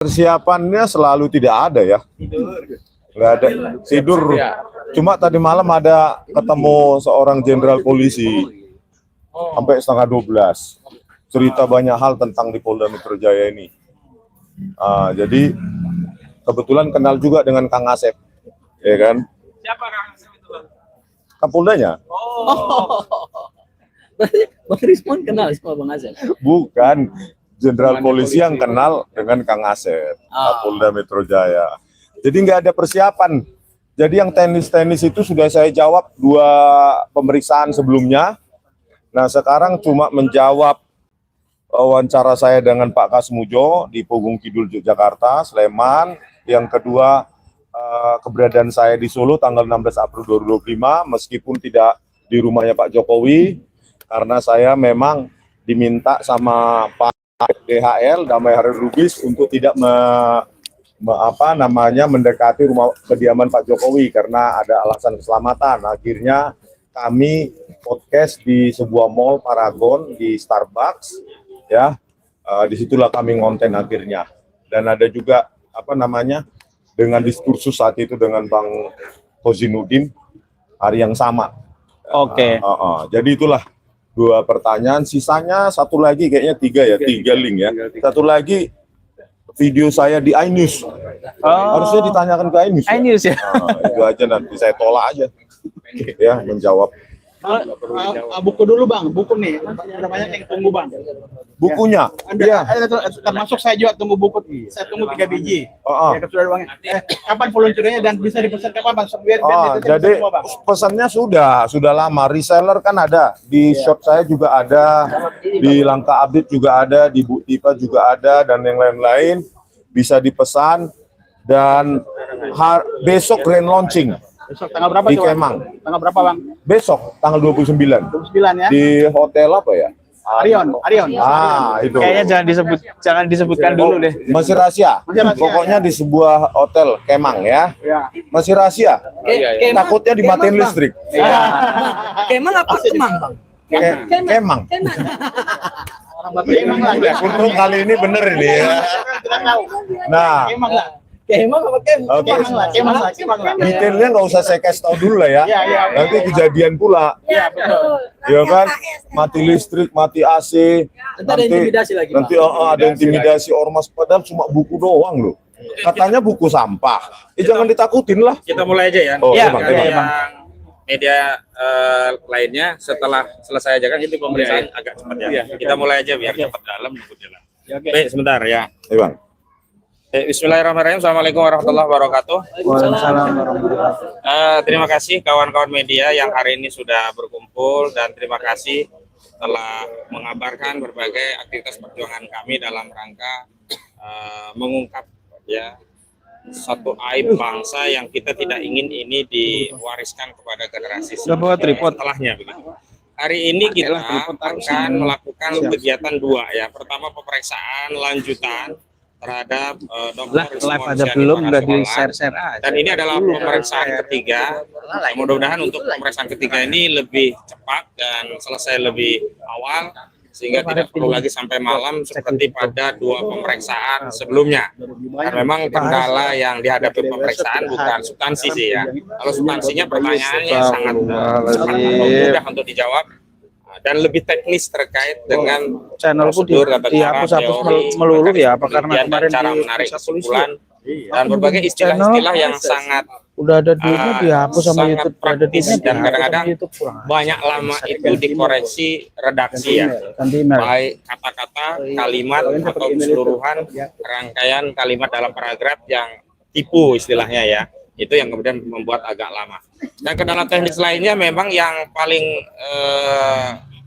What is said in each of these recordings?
Persiapannya selalu tidak ada ya. Nggak ada tidur. Cuma tadi malam ada ketemu seorang jenderal polisi sampai setengah 12. Cerita banyak hal tentang di Polda Metro Jaya ini. Jadi kebetulan kenal juga dengan Kang Asep, ya kan? Siapa Kang Asep itu, Bang? Kapoldanya? Bang Rismon kenal sama Bang Asep? Bukan, jenderal polisi yang kenal dengan Kang Asep, Kapolda Metro Jaya. Jadi nggak ada persiapan. Jadi yang tenis-tenis itu sudah saya jawab 2 pemeriksaan sebelumnya. Nah sekarang cuma menjawab wawancara saya dengan Pak Kasmujo di Pogung Kidul, Yogyakarta, Sleman. Yang kedua keberadaan saya di Solo tanggal 16 April 2025 meskipun tidak di rumahnya Pak Jokowi karena saya memang diminta sama Pak DHL Damai Hari Lubis untuk tidak mendekati rumah kediaman Pak Jokowi karena ada alasan keselamatan. Akhirnya kami podcast di sebuah mall Paragon di Starbucks, ya. Disitulah kami ngonten akhirnya. Dan ada juga dengan diskursus saat itu dengan Bang Kozinudin hari yang sama. Oke. Jadi itulah 2 pertanyaan. Sisanya satu lagi kayaknya 3 link ya. Satu lagi video saya di iNews. Harusnya ditanyakan ke iNews. iNews ya. Itu aja nanti saya tolak aja. Ya menjawab. Buku dulu Bang, buku nih. Namanya yang tunggu Bang. Bukunya. Iya. Termasuk saya juga tunggu buku. Saya tunggu 3 biji. Ya, sudah uangnya. Kapan peluncurannya dan bisa dipesan kapan Bang? Jadi pesannya sudah lama. Reseller kan ada di shop saya juga ada, di Langka Update juga ada, di Buktipa juga ada dan yang lain-lain bisa dipesan dan besok grand launching. Besok tanggal berapa di Kemang? Tanggal berapa Bang? Besok tanggal 29. 29 ya. Di hotel apa ya? Arion. Itu. Kayaknya jangan disebutkan dulu deh. Masih rahasia. Pokoknya di sebuah hotel Kemang ya. Masih rahasia. Takutnya dimatiin listrik. Kemang apa Kemang, Bang? Kemang. Untung kali ini bener ini ya. Nah, Kemang apa Kemang lah. detailnya nggak usah saya kasih tahu dulu lah ya. Nanti kejadian pula. Iya betul. Ya kan, mati listrik, mati AC. Nanti ada intimidasi lagi. Nanti ada intimidasi ormas padahal cuma buku doang loh. Katanya buku sampah. Jangan ditakutin lah. Kita mulai aja ya. Iya, Yang media lainnya setelah selesai aja kan ini pemeriksaan agak cepat ya. Kita mulai aja biar cepat dalam nunggu jalan. Baik, sebentar ya. Iya, Bang. Bismillahirrahmanirrahim. Assalamualaikum warahmatullahi wabarakatuh. Terima kasih kawan-kawan media yang hari ini sudah berkumpul dan terima kasih telah mengabarkan berbagai aktivitas perjuangan kami dalam rangka mengungkap ya satu aib bangsa yang kita tidak ingin ini diwariskan kepada generasi setelahnya begitu. Hari ini kita akan melakukan kegiatan 2 ya. Pertama pemeriksaan lanjutan terhadap live aja belum udah di share dan ini adalah pemeriksaan ketiga. Mudah-mudahan untuk pemeriksaan ketiga ini lebih cepat dan selesai lebih awal sehingga tidak perlu lagi sampai malam seperti pada 2 pemeriksaan sebelumnya. Karena memang kendala yang dihadapi pemeriksaan bukan substansi sih ya. Kalau substansinya pertanyaannya sangat mudah untuk dijawab dan lebih teknis terkait dengan channel prosedur atau cara teori melulu ya apa karena kemarin cara menarik kesimpulan dan berbagai istilah-istilah yang sangat udah ada dulu dihapus sama sangat YouTube praktis dan kadang-kadang banyak lama itu dikoreksi redaksi ya, baik kata-kata, kalimat atau keseluruhan rangkaian kalimat dalam paragraf yang tipu istilahnya ya. Itu yang kemudian membuat agak lama. Dan kendala teknis lainnya memang yang paling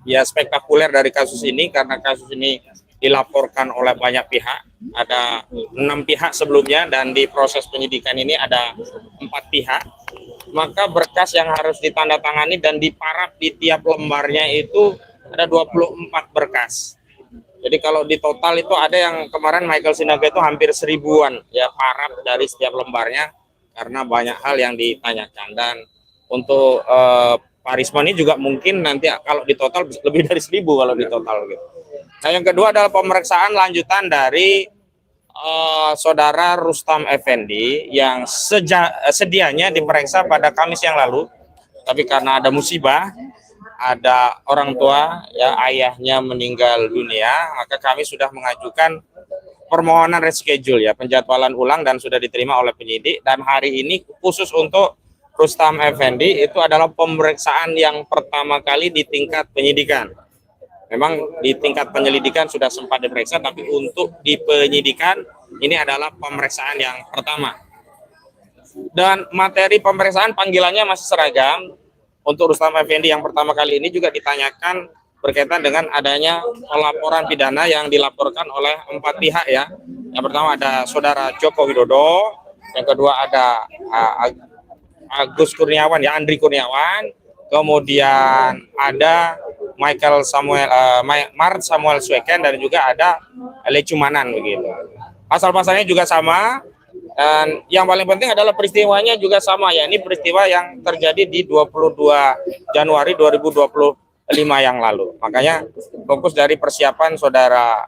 ya spektakuler dari kasus ini karena kasus ini dilaporkan oleh banyak pihak. Ada 6 pihak sebelumnya dan di proses penyidikan ini ada 4 pihak. Maka berkas yang harus ditandatangani dan diparaf di tiap lembarnya itu ada 24 berkas. Jadi kalau di total itu ada yang kemarin Michael Sinaga itu hampir 1000-an ya paraf dari setiap lembarnya. Karena banyak hal yang ditanyakan dan untuk Pak Rismon ini juga mungkin nanti kalau di total lebih dari 1000 kalau di total gitu. Nah yang kedua adalah pemeriksaan lanjutan dari Saudara Rustam Effendi yang sedianya diperiksa pada Kamis yang lalu, tapi karena ada musibah, ada orang tua ya ayahnya meninggal dunia, maka kami sudah mengajukan permohonan reschedule ya, penjadwalan ulang, dan sudah diterima oleh penyidik. Dan hari ini khusus untuk Rustam Effendi itu adalah pemeriksaan yang pertama kali di tingkat penyidikan. Memang di tingkat penyelidikan sudah sempat diperiksa, tapi untuk di penyidikan ini adalah pemeriksaan yang pertama. Dan materi pemeriksaan panggilannya masih seragam. Untuk Rustam Effendi yang pertama kali ini juga ditanyakan berkaitan dengan adanya laporan pidana yang dilaporkan oleh 4 pihak ya. Yang pertama ada Saudara Joko Widodo, yang kedua ada Agus Kurniawan ya, Andri Kurniawan, kemudian ada Mart Samuel Sweken, dan juga ada Lecumanan begitu. Pasal-pasalnya juga sama. Dan yang paling penting adalah peristiwanya juga sama ya. Ini peristiwa yang terjadi di 22 Januari 2025 yang lalu. Makanya fokus dari persiapan Saudara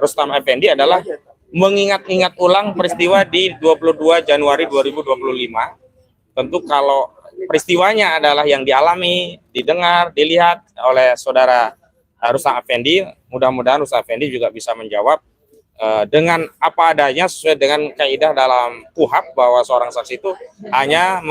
Rustam Effendi adalah mengingat-ingat ulang peristiwa di 22 Januari 2025. Tentu kalau peristiwanya adalah yang dialami, didengar, dilihat oleh Saudara Rustam Effendi, mudah-mudahan Rustam Effendi juga bisa menjawab dengan apa adanya sesuai dengan kaidah dalam KUHAP, bahwa seorang saksi itu hanya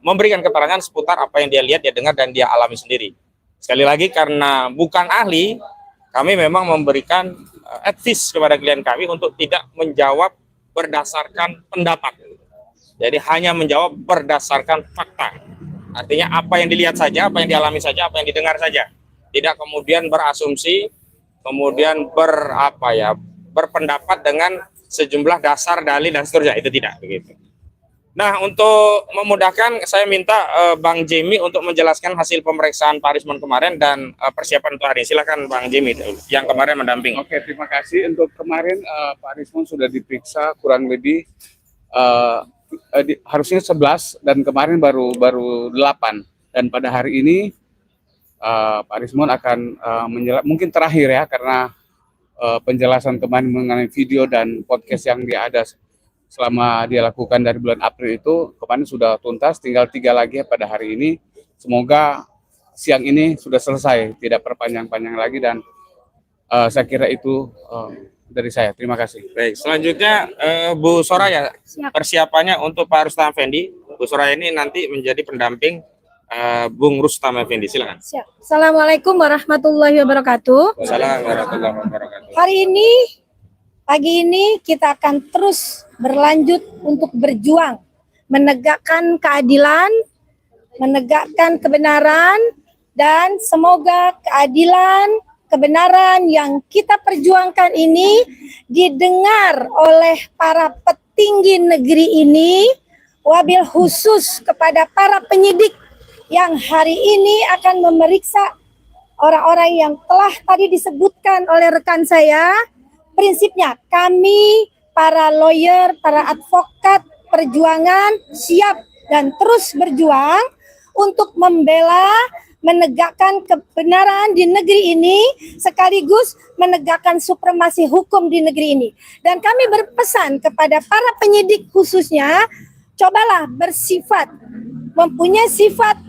memberikan keterangan seputar apa yang dia lihat, dia dengar, dan dia alami sendiri. Sekali lagi, karena bukan ahli, kami memang memberikan advice kepada klien kami untuk tidak menjawab berdasarkan pendapat. Jadi hanya menjawab berdasarkan fakta. Artinya apa yang dilihat saja, apa yang dialami saja, apa yang didengar saja. Tidak kemudian berasumsi, kemudian berpendapat dengan sejumlah dasar, dalil, dan seterusnya. Itu tidak begitu. Nah, untuk memudahkan, saya minta Bang Jimmy untuk menjelaskan hasil pemeriksaan Pak Rismon kemarin dan persiapan untuk hari ini. Silakan Bang Jimmy yang kemarin mendamping. Oke, terima kasih. Untuk kemarin Pak Rismon sudah diperiksa kurang lebih harusnya 11, dan kemarin baru 8. Dan pada hari ini Pak Rismon akan mungkin terakhir ya, karena penjelasan kemarin mengenai video dan podcast yang dia ada selama dia lakukan dari bulan April itu kemarin sudah tuntas, tinggal 3 lagi pada hari ini. Semoga siang ini sudah selesai, tidak perpanjang-panjang lagi, dan saya kira itu dari saya. Terima kasih. Baik, selanjutnya Bu Soraya, persiapannya untuk Pak Rustam Effendi. Bu Soraya ini nanti menjadi pendamping Bung Rustam Effendi, silakan. Siap. Assalamualaikum warahmatullahi wabarakatuh. Assalamualaikum warahmatullahi wabarakatuh. Hari ini, pagi ini kita akan terus berlanjut untuk berjuang, menegakkan keadilan, menegakkan kebenaran, dan semoga keadilan, kebenaran yang kita perjuangkan ini didengar oleh para petinggi negeri ini, wabil khusus kepada para penyidik yang hari ini akan memeriksa orang-orang yang telah tadi disebutkan oleh rekan saya. Prinsipnya kami para lawyer, para advokat perjuangan siap dan terus berjuang untuk membela, menegakkan kebenaran di negeri ini, sekaligus menegakkan supremasi hukum di negeri ini. Dan kami berpesan kepada para penyidik khususnya, cobalah bersifat, mempunyai sifat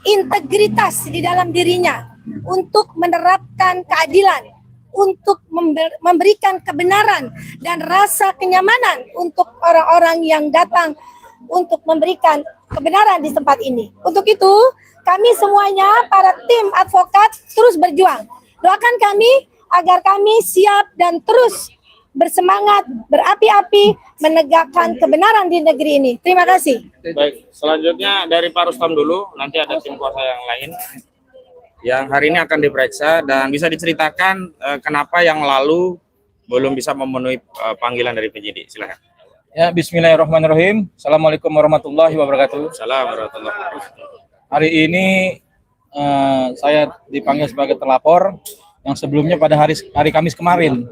integritas di dalam dirinya untuk menerapkan keadilan, untuk memberikan kebenaran dan rasa kenyamanan untuk orang-orang yang datang untuk memberikan kebenaran di tempat ini. Untuk itu, kami semuanya, para tim advokat, terus berjuang. Doakan kami agar kami siap dan terus bersemangat, berapi-api, menegakkan kebenaran di negeri ini. Terima kasih. Baik, selanjutnya dari Pak Rustam dulu, nanti ada tim kuasa yang lain yang hari ini akan diperiksa, dan bisa diceritakan kenapa yang lalu belum bisa memenuhi panggilan dari penyidik. Silakan. Ya, bismillahirrahmanirrahim. Assalamualaikum warahmatullahi wabarakatuh. Assalamualaikum warahmatullahi wabarakatuh. Hari ini saya dipanggil sebagai terlapor yang sebelumnya pada hari Kamis kemarin.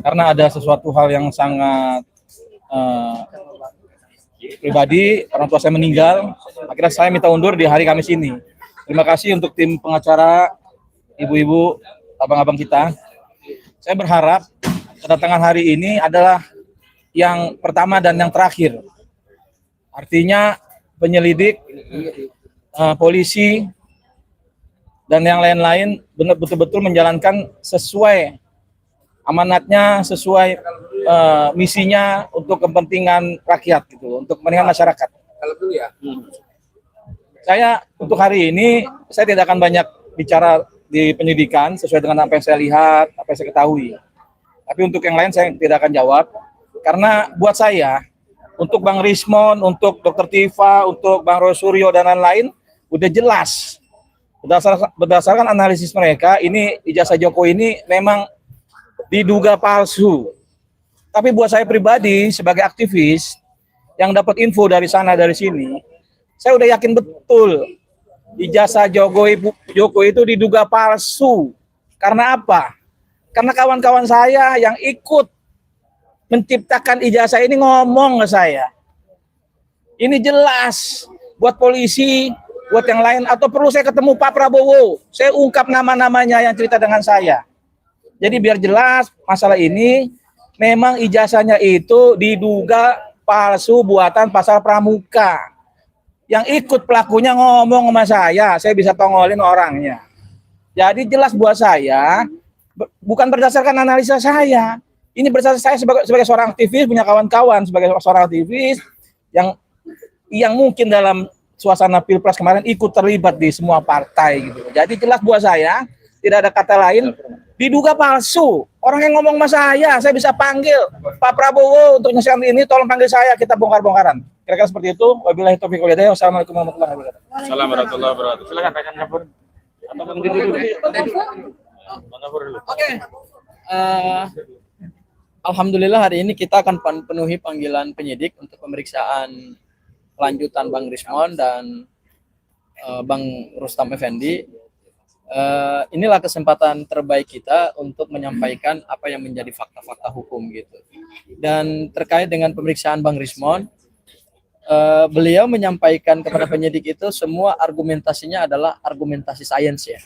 Karena ada sesuatu hal yang sangat pribadi, orang tua saya meninggal, akhirnya saya minta undur di hari Kamis ini. Terima kasih untuk tim pengacara, ibu-ibu, abang-abang kita. Saya berharap kedatangan hari ini adalah yang pertama dan yang terakhir. Artinya penyelidik, polisi, dan yang lain-lain betul-betul menjalankan sesuai amanatnya, sesuai misinya untuk kepentingan rakyat gitu, untuk kepentingan masyarakat. Saya untuk hari ini saya tidak akan banyak bicara di penyidikan sesuai dengan apa yang saya lihat, apa yang saya ketahui. Tapi untuk yang lain saya tidak akan jawab karena buat saya, untuk Bang Rismon, untuk Dr. Tifa, untuk Bang Roy Suryo dan lain-lain udah jelas. Berdasarkan analisis mereka, ini ijazah Jokowi ini memang diduga palsu. Tapi buat saya pribadi sebagai aktivis yang dapat info dari sana dari sini, saya udah yakin betul ijazah Jokowi itu diduga palsu. Karena apa? Karena kawan-kawan saya yang ikut menciptakan ijazah ini ngomong ke saya. Ini jelas buat polisi, buat yang lain, atau perlu saya ketemu Pak Prabowo, saya ungkap nama-namanya yang cerita dengan saya. Jadi biar jelas masalah ini memang ijazahnya itu diduga palsu buatan pasal pramuka. Yang ikut pelakunya ngomong sama saya bisa tongolin orangnya. Jadi jelas buat saya, bukan berdasarkan analisa saya. Ini berdasarkan saya sebagai seorang aktivis, punya kawan-kawan sebagai seorang aktivis yang mungkin dalam suasana Pilpres kemarin ikut terlibat di semua partai gitu. Jadi jelas buat saya, tidak ada kata lain, diduga palsu. Orang yang ngomong sama saya bisa panggil Pak Prabowo untuk nyaksikan ini, tolong panggil saya, kita bongkar-bongkaran. Kira-kira seperti itu. Wabillahi taufiq wal hidayah. Wassalamualaikum warahmatullahi wabarakatuh. Assalamualaikum warahmatullahi wabarakatuh. Silakan rekan dapur. Atau berdiri dulu. Oke. Alhamdulillah hari ini kita akan penuhi panggilan penyidik untuk pemeriksaan lanjutan Bang Rismon dan Bang Rustam Effendi. Inilah kesempatan terbaik kita untuk menyampaikan apa yang menjadi fakta-fakta hukum gitu. Dan terkait dengan pemeriksaan Bang Rismon, beliau menyampaikan kepada penyidik itu semua argumentasinya adalah argumentasi sains ya.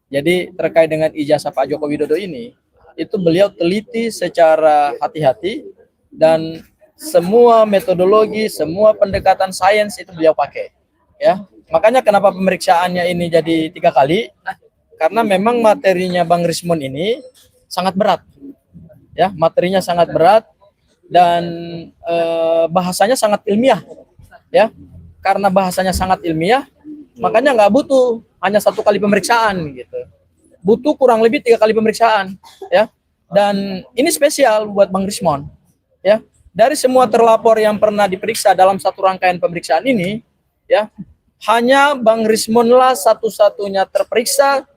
Jadi terkait dengan ijazah Pak Joko Widodo ini, itu beliau teliti secara hati-hati dan semua metodologi, semua pendekatan sains itu beliau pakai. Ya, makanya kenapa pemeriksaannya ini jadi 3 kali? Karena memang materinya Bang Rismon ini sangat berat. Ya, materinya sangat berat dan bahasanya sangat ilmiah. Ya, karena bahasanya sangat ilmiah, makanya nggak butuh hanya 1 kali pemeriksaan gitu. Butuh kurang lebih 3 kali pemeriksaan. Ya, dan ini spesial buat Bang Rismon. Ya. Dari semua terlapor yang pernah diperiksa dalam satu rangkaian pemeriksaan ini, ya, hanya Bang Rismonlah satu-satunya terperiksa,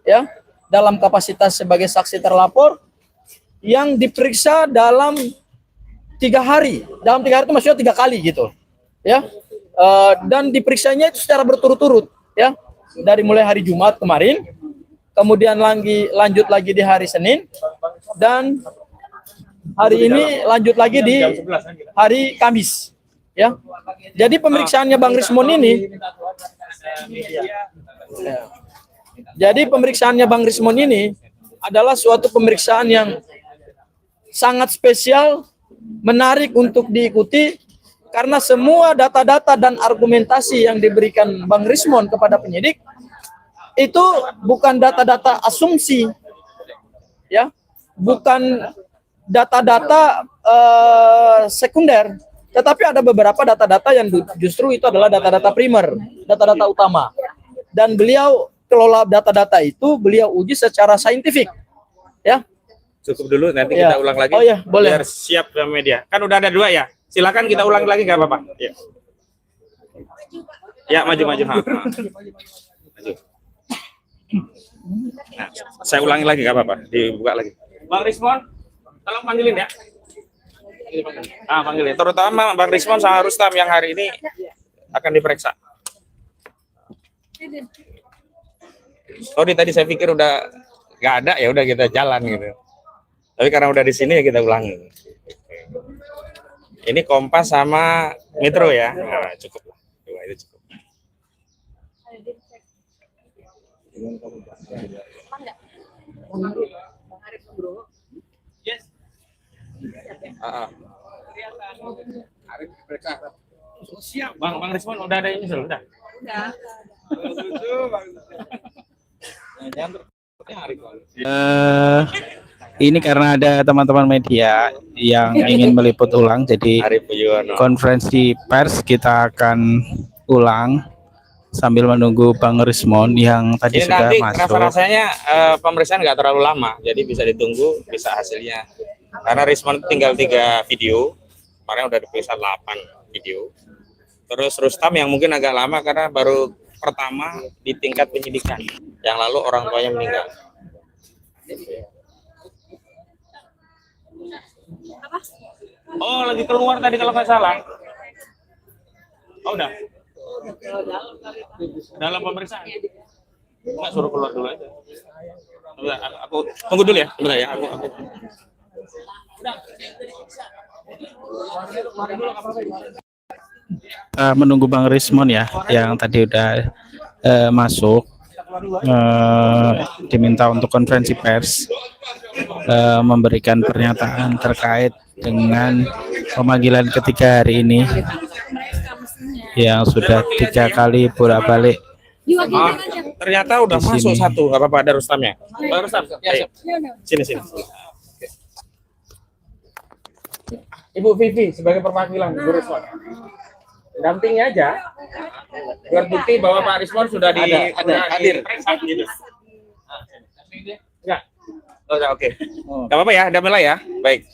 ya, dalam kapasitas sebagai saksi terlapor yang diperiksa dalam 3 hari. Dalam 3 hari itu maksudnya 3 kali gitu, ya. Dan diperiksanya itu secara berturut-turut, ya, dari mulai hari Jumat kemarin, kemudian lanjut lagi di hari Senin, dan hari ini lanjut lagi di hari Kamis, ya. Jadi pemeriksaannya Bang Rismon ini, adalah suatu pemeriksaan yang sangat spesial, menarik untuk diikuti karena semua data-data dan argumentasi yang diberikan Bang Rismon kepada penyidik itu bukan data-data asumsi, ya, bukan data-data sekunder, tetapi ada beberapa data-data yang justru itu adalah data-data primer, data-data utama. Dan beliau kelola data-data itu, beliau uji secara saintifik. Ya. Cukup dulu, nanti kita ulang lagi. Oh ya, boleh. Biar siap sama media. Kan udah ada 2 ya. Silakan kita ulang lagi, nggak apa-apa. Ya. Ya, maju. Maju. Nah, saya ulangi lagi, nggak apa-apa. Dibuka lagi. Bang Rismon, tolong panggilin ya. Panggilin. Terutama Bang Rismon sama Rustam yang hari ini akan diperiksa. Tadi saya pikir udah nggak ada, ya udah kita jalan gitu. Tapi karena udah di sini ya kita ulangi. Ini Kompas sama Metro ya. Nah, cukup lah. Itu cukup. Yes. Siap, Bang Rismon udah ada ini sudah. Ini karena ada teman-teman media yang ingin meliput ulang, jadi konferensi pers kita akan ulang sambil menunggu Bang Rismon yang tadi Ini sudah nanti masuk. rasa-rasanya pemeriksaan nggak terlalu lama, jadi bisa ditunggu, bisa hasilnya. Karena Rismon tinggal 3 video, kemarin udah diperiksa 8 video. Terus Rustam yang mungkin agak lama karena baru pertama di tingkat penyidikan, yang lalu orang tuanya meninggal. Oh, lagi keluar tadi kalau nggak salah. Oh, udah. Dalam pemeriksaan. Nggak, suruh keluar dulu aja. Bentar, aku tunggu dulu ya. Bentar ya, aku. Menunggu Bang Rismon ya, yang tadi udah masuk, diminta untuk konferensi pers, memberikan pernyataan terkait dengan pemanggilan ketiga hari ini yang sudah 3 kali bolak-balik. Ternyata udah Di masuk sini. 1, nggak apa-apa, ada Rustamnya. Bang Rustam, ya, sini. Ibu Vivi sebagai perwakilan Bu Rismon. Dampingi aja. Biar bukti bahwa Pak Rismon sudah hadir. Gitu. Enggak. Oh, oke. Enggak apa-apa ya, damai lah ya. Baik.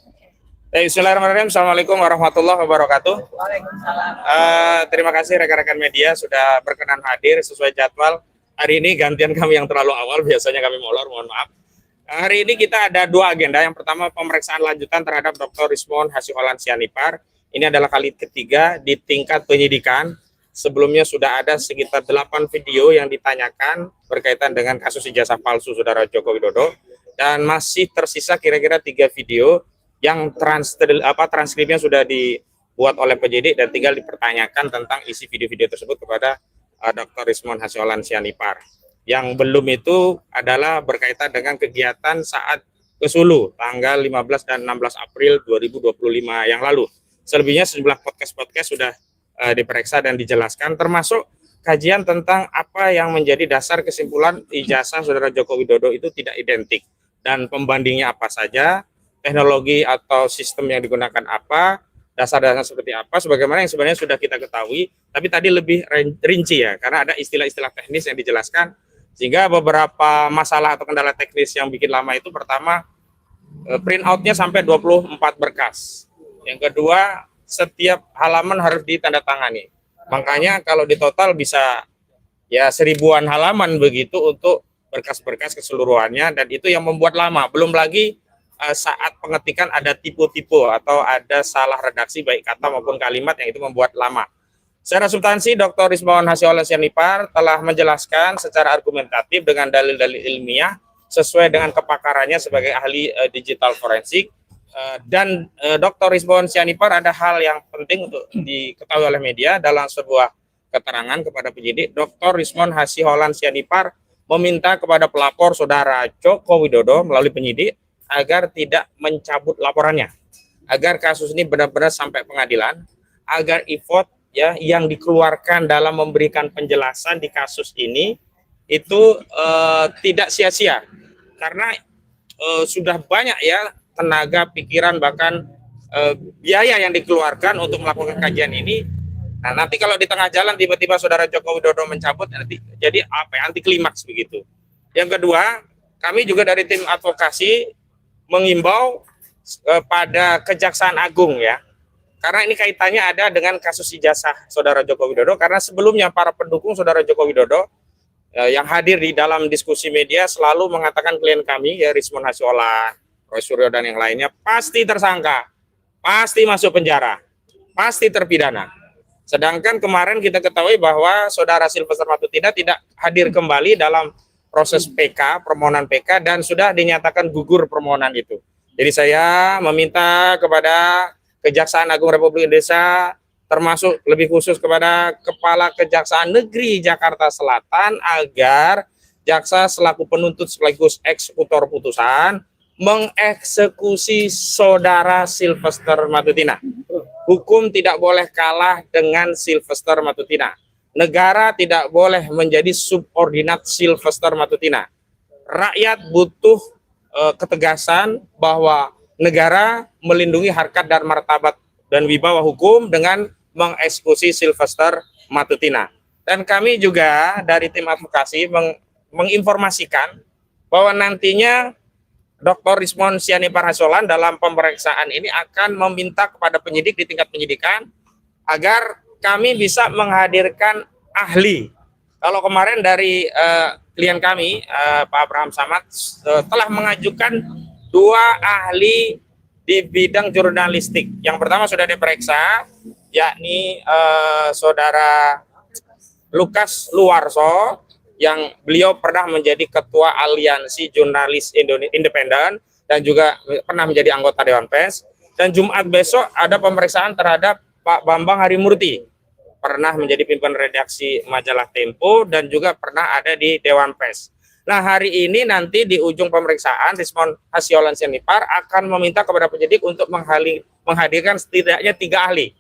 Bismillahirrahmanirrahim. Assalamualaikum warahmatullahi wabarakatuh. Terima kasih rekan-rekan media sudah berkenan hadir sesuai jadwal. Hari ini gantian kami yang terlalu awal, biasanya kami molor, mohon maaf. Hari ini kita ada 2 agenda. Yang pertama pemeriksaan lanjutan terhadap Dr. Rismon Hasyiholan Sianipar. Ini adalah kali ketiga di tingkat penyidikan. Sebelumnya sudah ada sekitar 8 video yang ditanyakan berkaitan dengan kasus ijazah palsu Saudara Joko Widodo. Dan masih tersisa kira-kira 3 video yang transkripnya sudah dibuat oleh penyidik dan tinggal dipertanyakan tentang isi video-video tersebut kepada Dr. Rismon Hasyiholan Sianipar. Yang belum itu adalah berkaitan dengan kegiatan saat ke Sulu tanggal 15 dan 16 April 2025 yang lalu. Selebihnya sejumlah podcast sudah diperiksa dan dijelaskan, termasuk kajian tentang apa yang menjadi dasar kesimpulan ijazah Saudara Joko Widodo itu tidak identik, dan pembandingnya apa saja, teknologi atau sistem yang digunakan apa, dasar-dasar seperti apa, sebagaimana yang sebenarnya sudah kita ketahui, tapi tadi lebih rinci ya, karena ada istilah-istilah teknis yang dijelaskan, sehingga beberapa masalah atau kendala teknis yang bikin lama itu, pertama, print out-nya sampai 24 berkas. Yang kedua, setiap halaman harus ditandatangani. Makanya kalau di total bisa ya 1000-an halaman begitu untuk berkas-berkas keseluruhannya, dan itu yang membuat lama. Belum lagi saat pengetikan ada tipu-tipu atau ada salah redaksi baik kata maupun kalimat, yang itu membuat lama. Secara substansi, Dr. Rismon Hasyiholan Sianipar telah menjelaskan secara argumentatif dengan dalil-dalil ilmiah sesuai dengan kepakarannya sebagai ahli digital forensik. Dan Dr. Rismon Sianipar ada hal yang penting untuk diketahui oleh media dalam sebuah keterangan kepada penyidik. Dr. Rismon Hasyiholan Sianipar meminta kepada pelapor Saudara Joko Widodo melalui penyidik agar tidak mencabut laporannya, agar kasus ini benar-benar sampai pengadilan, agar effort ya yang dikeluarkan dalam memberikan penjelasan di kasus ini itu tidak sia-sia, karena sudah banyak ya tenaga, pikiran, bahkan biaya yang dikeluarkan untuk melakukan kajian ini. Nah, nanti kalau di tengah jalan tiba-tiba Saudara Joko Widodo mencabut, nanti jadi anti klimaks begitu. Yang kedua, kami juga dari tim advokasi mengimbau pada Kejaksaan Agung ya, karena ini kaitannya ada dengan kasus ijazah Saudara Joko Widodo, karena sebelumnya para pendukung Saudara Joko Widodo yang hadir di dalam diskusi media selalu mengatakan klien kami ya Rismon Hasyiholan, Roy Suryo dan yang lainnya pasti tersangka, pasti masuk penjara, pasti terpidana. Sedangkan kemarin kita ketahui bahwa Saudara Silvester Matutina tidak hadir kembali dalam proses PK, permohonan PK, dan sudah dinyatakan gugur permohonan itu. Jadi saya meminta kepada Kejaksaan Agung Republik Indonesia, termasuk lebih khusus kepada Kepala Kejaksaan Negeri Jakarta Selatan, agar jaksa selaku penuntut sekaligus eksekutor putusan mengeksekusi saudara Sylvester Matutina. Hukum tidak boleh kalah dengan Sylvester Matutina. Negara tidak boleh menjadi subordinat Sylvester Matutina. Rakyat butuh ketegasan bahwa negara melindungi harkat dan martabat dan wibawa hukum dengan mengeksekusi Sylvester Matutina. Dan kami juga dari tim advokasi menginformasikan bahwa nantinya Dr. Rismon Sianipar Hasolan dalam pemeriksaan ini akan meminta kepada penyidik di tingkat penyidikan agar kami bisa menghadirkan ahli. Kalau kemarin dari klien kami, Pak Abraham Samad, telah mengajukan 2 ahli di bidang jurnalistik. Yang pertama sudah diperiksa, yakni Saudara Lukas Luarso, yang beliau pernah menjadi ketua Aliansi Jurnalis Independen dan juga pernah menjadi anggota Dewan Pers. Dan Jumat besok ada pemeriksaan terhadap Pak Bambang Harimurti, pernah menjadi pimpinan redaksi majalah Tempo dan juga pernah ada di Dewan Pers. Nah, hari ini nanti di ujung pemeriksaan Rismon Hasolan Sianipar akan meminta kepada penyidik untuk menghadirkan setidaknya 3 ahli.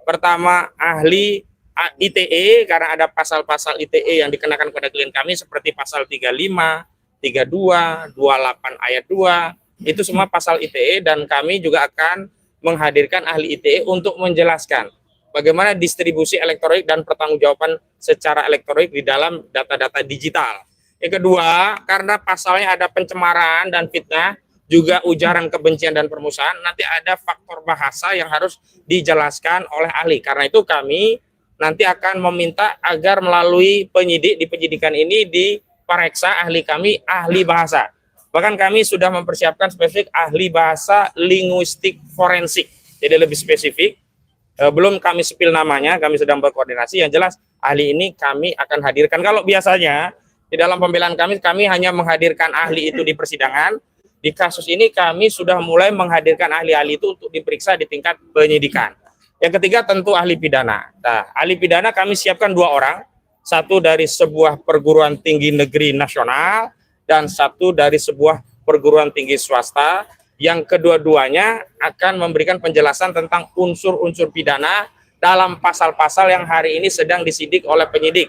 Pertama, ahli ITE, karena ada pasal-pasal ITE yang dikenakan kepada klien kami seperti pasal 35, 32, 28 ayat 2, itu semua pasal ITE, dan kami juga akan menghadirkan ahli ITE untuk menjelaskan bagaimana distribusi elektronik dan pertanggungjawaban secara elektronik di dalam data-data digital. Yang kedua, karena pasalnya ada pencemaran dan fitnah, juga ujaran kebencian dan permusuhan, nanti ada faktor bahasa yang harus dijelaskan oleh ahli. Karena itu kami nanti akan meminta agar melalui penyidik di penyidikan ini diperiksa ahli kami, ahli bahasa. Bahkan kami sudah mempersiapkan spesifik ahli bahasa linguistik forensik. Jadi lebih spesifik. Belum kami sepil namanya, kami sedang berkoordinasi. Yang jelas ahli ini kami akan hadirkan. Kalau biasanya di dalam pembelaan kami hanya menghadirkan ahli itu di persidangan. Di kasus ini kami sudah mulai menghadirkan ahli-ahli itu untuk diperiksa di tingkat penyidikan. Yang ketiga tentu ahli pidana. Nah, ahli pidana kami siapkan 2 orang, satu dari sebuah perguruan tinggi negeri nasional dan satu dari sebuah perguruan tinggi swasta, yang kedua-duanya akan memberikan penjelasan tentang unsur-unsur pidana dalam pasal-pasal yang hari ini sedang disidik oleh penyidik,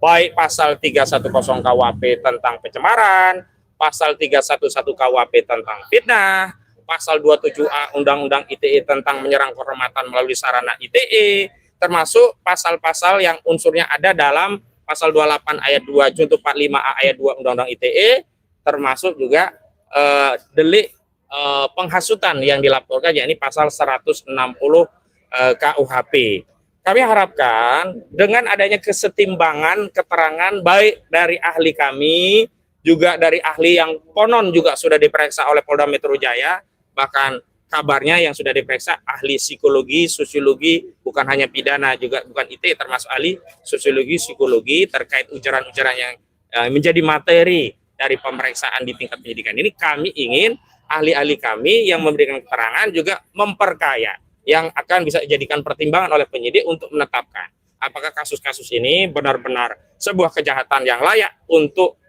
baik pasal 310 KUHP tentang pencemaran, pasal 311 KUHP tentang fitnah, pasal 27A Undang-Undang ITE tentang menyerang kehormatan melalui sarana ITE, termasuk pasal-pasal yang unsurnya ada dalam pasal 28 ayat 2 junto 45A ayat 2 Undang-Undang ITE, termasuk juga delik penghasutan yang dilaporkan, yakni pasal 160 KUHP. Kami harapkan dengan adanya kesetimbangan keterangan baik dari ahli kami, juga dari ahli yang konon juga sudah diperiksa oleh Polda Metro Jaya, bahkan kabarnya yang sudah diperiksa ahli psikologi, sosiologi, bukan hanya pidana, juga bukan ITE, termasuk ahli sosiologi, psikologi terkait ujaran-ujaran yang menjadi materi dari pemeriksaan di tingkat penyidikan ini. Kami ingin ahli-ahli kami yang memberikan keterangan juga memperkaya, yang akan bisa dijadikan pertimbangan oleh penyidik untuk menetapkan apakah kasus-kasus ini benar-benar sebuah kejahatan yang layak untuk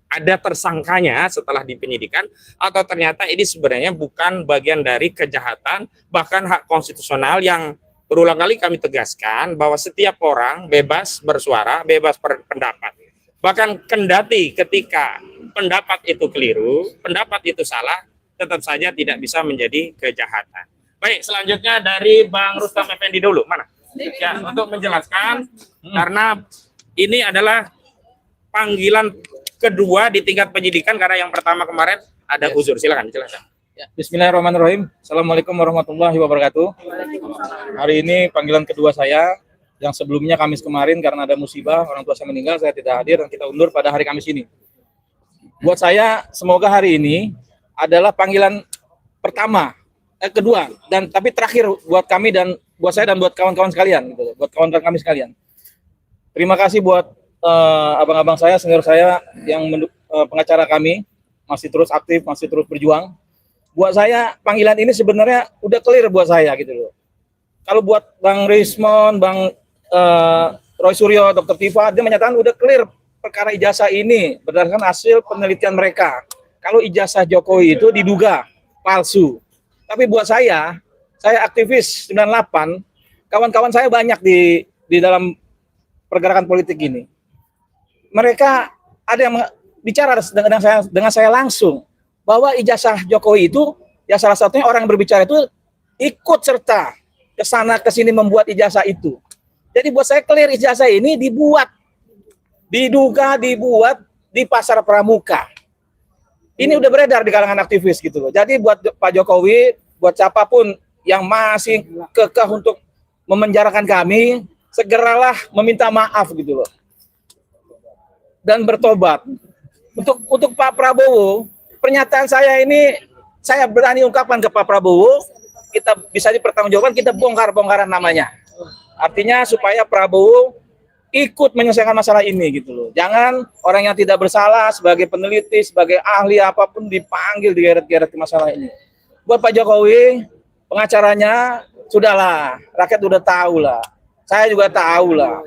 ada tersangkanya setelah dipenyidikan, atau ternyata ini sebenarnya bukan bagian dari kejahatan, bahkan hak konstitusional yang berulang kali kami tegaskan bahwa setiap orang bebas bersuara, bebas berpendapat. Bahkan kendati ketika pendapat itu keliru, pendapat itu salah, tetap saja tidak bisa menjadi kejahatan. Baik, selanjutnya dari Bang Rustam Effendi dulu. Mana? Ya, untuk menjelaskan, karena ini adalah panggilan kedua di tingkat penyidikan, karena yang pertama kemarin ada uzur. Silakan. Ya, Bismillahirrahmanirrahim. Assalamualaikum warahmatullahi wabarakatuh. Hari ini panggilan kedua saya, yang sebelumnya Kamis kemarin karena ada musibah, orang tua saya meninggal, saya tidak hadir dan kita undur pada hari Kamis ini. Buat saya, semoga hari ini adalah panggilan pertama, kedua, dan tapi terakhir buat kami dan buat saya dan buat kawan-kawan sekalian, gitu, buat kawan-kawan kami sekalian. Terima kasih buat abang-abang saya, senior saya yang pengacara kami masih terus aktif, masih terus berjuang. Buat saya panggilan ini sebenarnya udah clear buat saya gitu loh. Kalau buat Bang Rismon, Bang Roy Suryo, Dr. Tifa, dia menyatakan udah clear perkara ijazah ini berdasarkan hasil penelitian mereka. kalau ijazah Jokowi itu diduga palsu. Tapi buat saya aktivis 98, kawan-kawan saya banyak di dalam pergerakan politik ini. Mereka ada yang bicara dengan saya langsung bahwa ijazah Jokowi itu ya salah satunya orang yang berbicara itu ikut serta ke sana ke sini membuat ijazah itu. Jadi buat saya clear, ijazah ini diduga dibuat di pasar pramuka. Ini udah beredar di kalangan aktivis gitu loh. Jadi buat Pak Jokowi, buat siapapun yang masih kekeh untuk memenjarakan kami, segeralah meminta maaf gitu loh. Dan bertobat. Untuk Pak Prabowo, pernyataan saya ini saya berani ungkapkan ke Pak Prabowo, kita bisa dipertanggungjawabkan, kita bongkar-bongkaran namanya. Artinya supaya Prabowo ikut menyelesaikan masalah ini gitu loh. Jangan orang yang tidak bersalah sebagai peneliti, sebagai ahli apapun dipanggil, digeret-geret ke masalah ini. Buat Pak Jokowi, pengacaranya sudahlah, rakyat udah tahu lah. Saya juga tahu lah.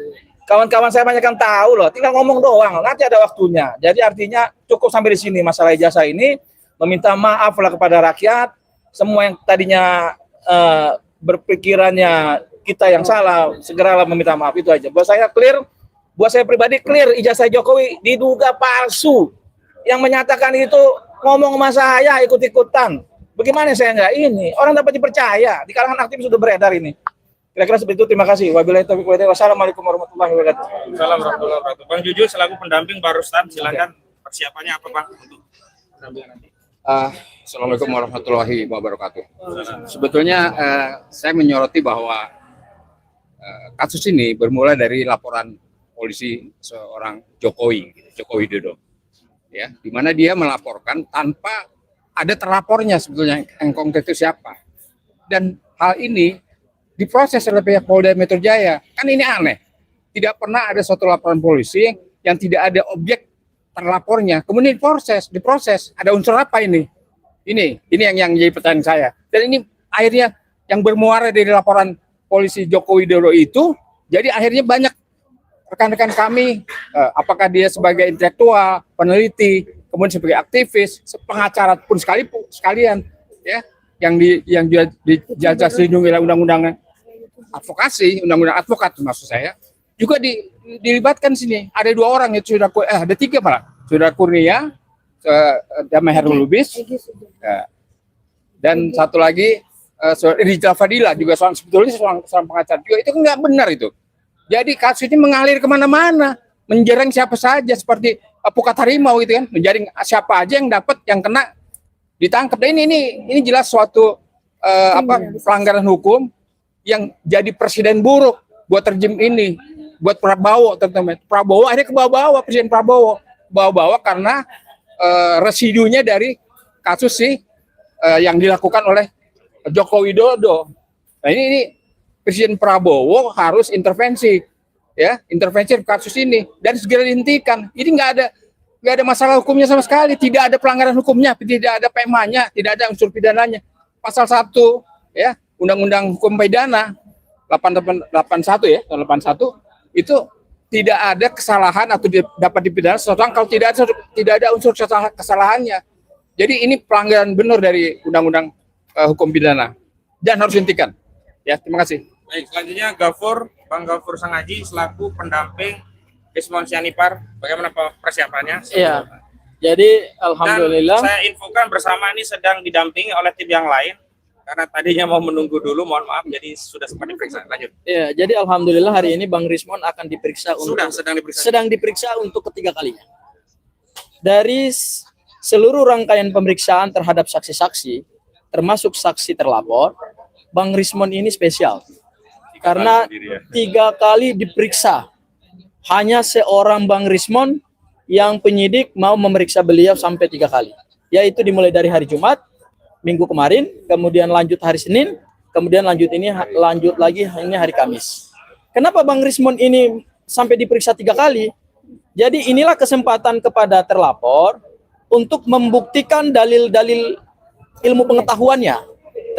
Kawan-kawan saya banyak yang tahu loh, tinggal ngomong doang, nanti ada waktunya. Jadi artinya cukup sampai di sini masalah ijazah ini, meminta maaf lah kepada rakyat, semua yang tadinya berpikirannya kita yang salah, segeralah meminta maaf, itu aja. Buat saya clear, buat saya pribadi clear, ijazah Jokowi diduga palsu. Yang menyatakan itu ngomong sama saya ikut-ikutan. Bagaimana saya enggak ini? Orang dapat dipercaya, di kalangan aktivis sudah beredar ini. Kira-kira seperti itu, terima kasih. Wabillahi taufiq wal hidayah. Wassalamualaikum warahmatullahi wabarakatuh. Assalamualaikum warahmatullahi wabarakatuh. Bang Juju selaku pendamping Pak Rustam, silakan persiapannya apa Bang untuk pendampingan nanti? Assalamualaikum warahmatullahi wabarakatuh. Sebetulnya saya menyoroti bahwa kasus ini bermula dari laporan polisi seorang Jokowi Widodo, ya, di mana dia melaporkan tanpa ada terlapornya sebetulnya yang konkret itu siapa. Dan hal ini diproses oleh pihak Polda Metro Jaya. Kan ini aneh. Tidak pernah ada suatu laporan polisi yang tidak ada objek terlapornya. Kemudian diproses. Ada unsur apa ini? Ini yang jadi pertanyaan saya. Dan ini akhirnya yang bermuara dari laporan polisi Joko Widodo itu, jadi akhirnya banyak rekan-rekan kami, apakah dia sebagai intelektual, peneliti, kemudian sebagai aktivis, pengacara pun sekalian, ya, yang dijajas dilindungi oleh undang-undang advokasi, undang-undang advokat maksud saya, juga dilibatkan sini. Ada 2 orang itu ada 3 malah, Saudara Kurnia, Damai Herul Lubis, dan satu lagi Rizal Fadila juga sebetulnya seorang pengacara juga. Itu nggak benar itu. Jadi kasus ini mengalir kemana-mana, menjereng siapa saja seperti pukat harimau gitu kan, menjaring siapa aja yang dapat, yang kena ditangkap. Dan ini jelas suatu pelanggaran hukum yang jadi presiden buruk buat rejim ini, buat Prabowo teman-teman. Prabowo akhirnya kebawa-bawa, Presiden Prabowo bawa-bawa karena residunya dari kasus yang dilakukan oleh Joko Widodo. Nah ini Presiden Prabowo harus intervensi, ya, intervensi kasus ini dan segera dihentikan. Ini nggak ada masalah hukumnya sama sekali, tidak ada pelanggaran hukumnya, tidak ada PMA-nya, tidak ada unsur pidananya. Pasal 1 ya Undang-Undang Hukum Pidana 881 ya, 81 itu tidak ada kesalahan atau dapat dipidana seseorang kalau tidak ada unsur kesalahannya. Jadi ini pelanggaran benar dari Undang-Undang Hukum Pidana dan harus dihentikan. Ya, terima kasih. Baik, selanjutnya Bang Gafur Sangaji selaku pendamping Rismon Sianipar. Bagaimana persiapannya? Iya. Jadi alhamdulillah. Dan saya infokan bersama ini sedang didampingi oleh tim yang lain karena tadinya mau menunggu dulu, mohon maaf, jadi sudah sempat diperiksa. Lanjut. Iya, jadi alhamdulillah hari ini Bang Rismon akan diperiksa sedang diperiksa untuk ketiga kalinya. Dari seluruh rangkaian pemeriksaan terhadap saksi-saksi, termasuk saksi terlapor, Bang Rismon ini spesial karena 3 kali diperiksa. Hanya seorang Bang Rismon yang penyidik mau memeriksa beliau sampai 3 kali, yaitu dimulai dari hari Jumat minggu kemarin, kemudian lanjut hari Senin, kemudian lanjut lagi hanya hari Kamis. Kenapa Bang Rismon ini sampai diperiksa 3 kali? Jadi inilah kesempatan kepada terlapor untuk membuktikan dalil-dalil ilmu pengetahuannya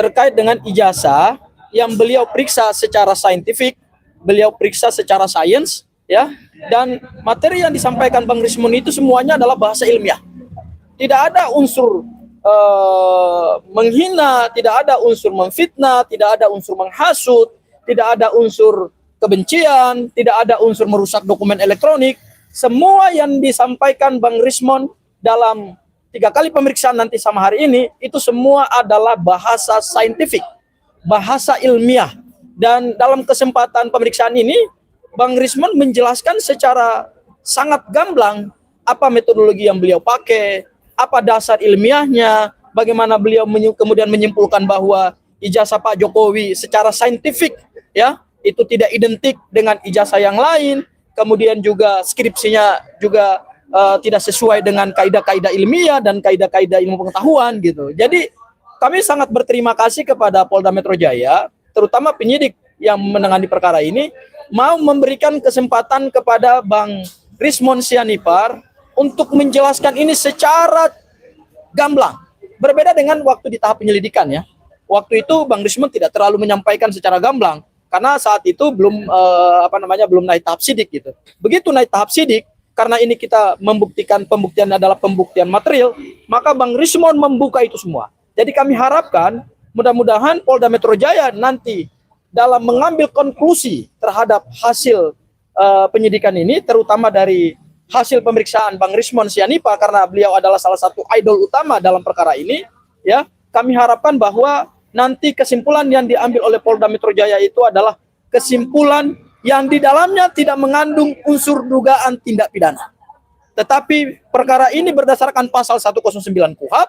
terkait dengan ijazah yang beliau periksa secara saintifik, beliau periksa secara sains, ya, dan materi yang disampaikan Bang Rismon itu semuanya adalah bahasa ilmiah. tidak ada unsur menghina, tidak ada unsur memfitnah, tidak ada unsur menghasut, tidak ada unsur kebencian, tidak ada unsur merusak dokumen elektronik. Semua yang disampaikan Bang Rismon dalam 3 kali pemeriksaan nanti sama hari ini, itu semua adalah bahasa saintifik, bahasa ilmiah. Dan dalam kesempatan pemeriksaan ini, Bang Rismon menjelaskan secara sangat gamblang apa metodologi yang beliau pakai, apa dasar ilmiahnya, bagaimana beliau kemudian menyimpulkan bahwa ijazah Pak Jokowi secara saintifik ya itu tidak identik dengan ijazah yang lain, kemudian juga skripsinya juga tidak sesuai dengan kaidah-kaidah ilmiah dan kaidah-kaidah ilmu pengetahuan gitu. Jadi kami sangat berterima kasih kepada Polda Metro Jaya, terutama penyidik yang menangani perkara ini, mau memberikan kesempatan kepada Bang Rismon Sianipar untuk menjelaskan ini secara gamblang. Berbeda dengan waktu di tahap penyelidikan ya. Waktu itu Bang Rismon tidak terlalu menyampaikan secara gamblang karena saat itu belum belum naik tahap sidik gitu. Begitu naik tahap sidik, karena ini kita membuktikan pembuktian adalah pembuktian material, maka Bang Rismon membuka itu semua. Jadi kami harapkan mudah-mudahan Polda Metro Jaya nanti dalam mengambil konklusi terhadap hasil penyidikan ini, terutama dari hasil pemeriksaan Bang Rismon Sianipar, karena beliau adalah salah satu idol utama dalam perkara ini, ya, kami harapkan bahwa nanti kesimpulan yang diambil oleh Polda Metro Jaya itu adalah kesimpulan yang di dalamnya tidak mengandung unsur dugaan tindak pidana. Tetapi perkara ini berdasarkan pasal 109 KUHP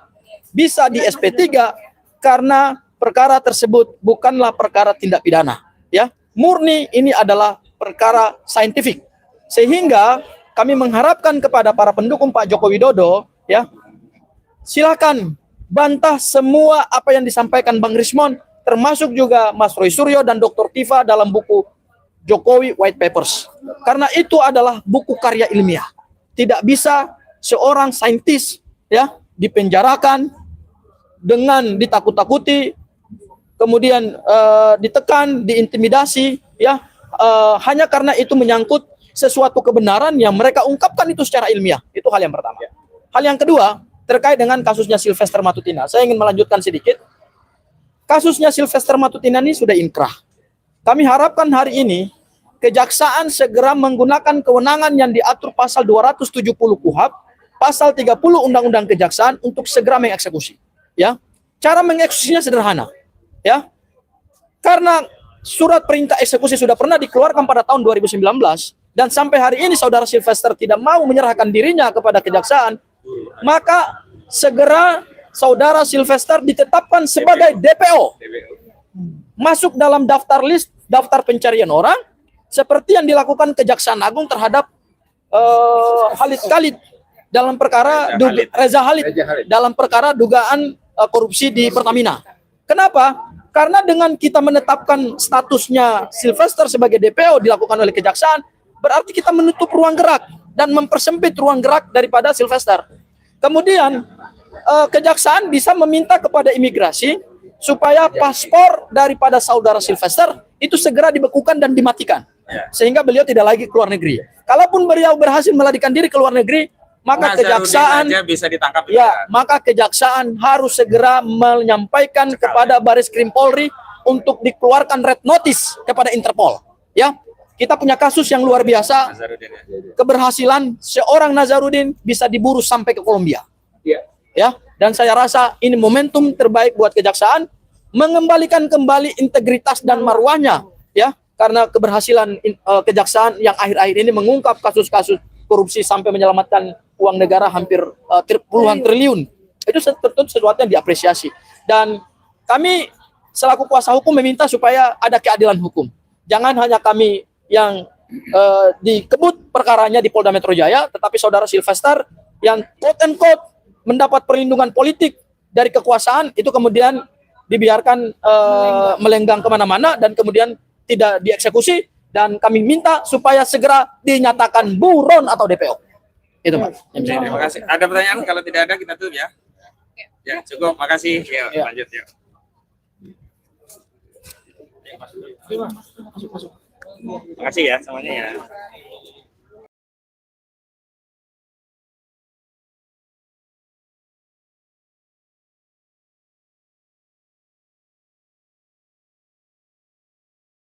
bisa di SP3 karena perkara tersebut bukanlah perkara tindak pidana, ya. Murni ini adalah perkara saintifik. Sehingga kami mengharapkan kepada para pendukung Pak Joko Widodo, ya, silakan bantah semua apa yang disampaikan Bang Rismon, termasuk juga Mas Roy Suryo dan Dr. Tifa dalam buku Jokowi White Papers. Karena itu adalah buku karya ilmiah. Tidak bisa seorang saintis ya dipenjarakan dengan ditakut-takuti, kemudian ditekan, diintimidasi, ya, hanya karena itu menyangkut sesuatu kebenaran yang mereka ungkapkan itu secara ilmiah. Itu hal yang pertama. Hal yang kedua, terkait dengan kasusnya Sylvester Matutina. Saya ingin melanjutkan sedikit. Kasusnya Sylvester Matutina ini sudah inkrah. Kami harapkan hari ini Kejaksaan segera menggunakan kewenangan yang diatur pasal 270 KUHP, pasal 30 Undang-Undang Kejaksaan untuk segera mengeksekusi. Ya, cara mengeksekusinya sederhana. Ya, karena surat perintah eksekusi sudah pernah dikeluarkan pada tahun 2019 dan sampai hari ini saudara Sylvester tidak mau menyerahkan dirinya kepada kejaksaan, maka segera saudara Sylvester ditetapkan sebagai DPO, masuk dalam daftar list, daftar pencarian orang, seperti yang dilakukan Kejaksaan Agung terhadap Khalid Khalid dalam perkara Reza Khalid dalam perkara dugaan korupsi di Pertamina. Kenapa? Karena dengan kita menetapkan statusnya Sylvester sebagai DPO dilakukan oleh kejaksaan, berarti kita menutup ruang gerak dan mempersempit ruang gerak daripada Sylvester. Kemudian kejaksaan bisa meminta kepada imigrasi supaya paspor daripada saudara Sylvester itu segera dibekukan dan dimatikan, sehingga beliau tidak lagi keluar negeri. Kalaupun beliau berhasil melarikan diri ke luar negeri, maka kejaksaan bisa ditangkap. Ya, maka kejaksaan harus segera menyampaikan kepada Baris Krim Polri untuk dikeluarkan red notice kepada Interpol. Ya, kita punya kasus yang luar biasa. Keberhasilan seorang Nazarudin bisa diburu sampai ke Kolombia. Ya, dan saya rasa ini momentum terbaik buat kejaksaan mengembalikan kembali integritas dan marwahnya. Ya, karena keberhasilan kejaksaan yang akhir-akhir ini mengungkap kasus-kasus korupsi sampai menyelamatkan uang negara hampir puluhan triliun. Itu sesuatu yang diapresiasi. Dan kami selaku kuasa hukum meminta supaya ada keadilan hukum. Jangan hanya kami yang dikebut perkaranya di Polda Metro Jaya, tetapi saudara Sylvester yang quote-unquote mendapat perlindungan politik dari kekuasaan itu kemudian dibiarkan melenggang kemana-mana dan kemudian tidak dieksekusi. Dan kami minta supaya segera dinyatakan buron atau DPO. Itu Pak. Terima kasih. Ada pertanyaan? Kalau tidak ada kita tutup ya. Ya cukup. Makasih. Yuk, lanjut yuk. Makasih ya semuanya ya.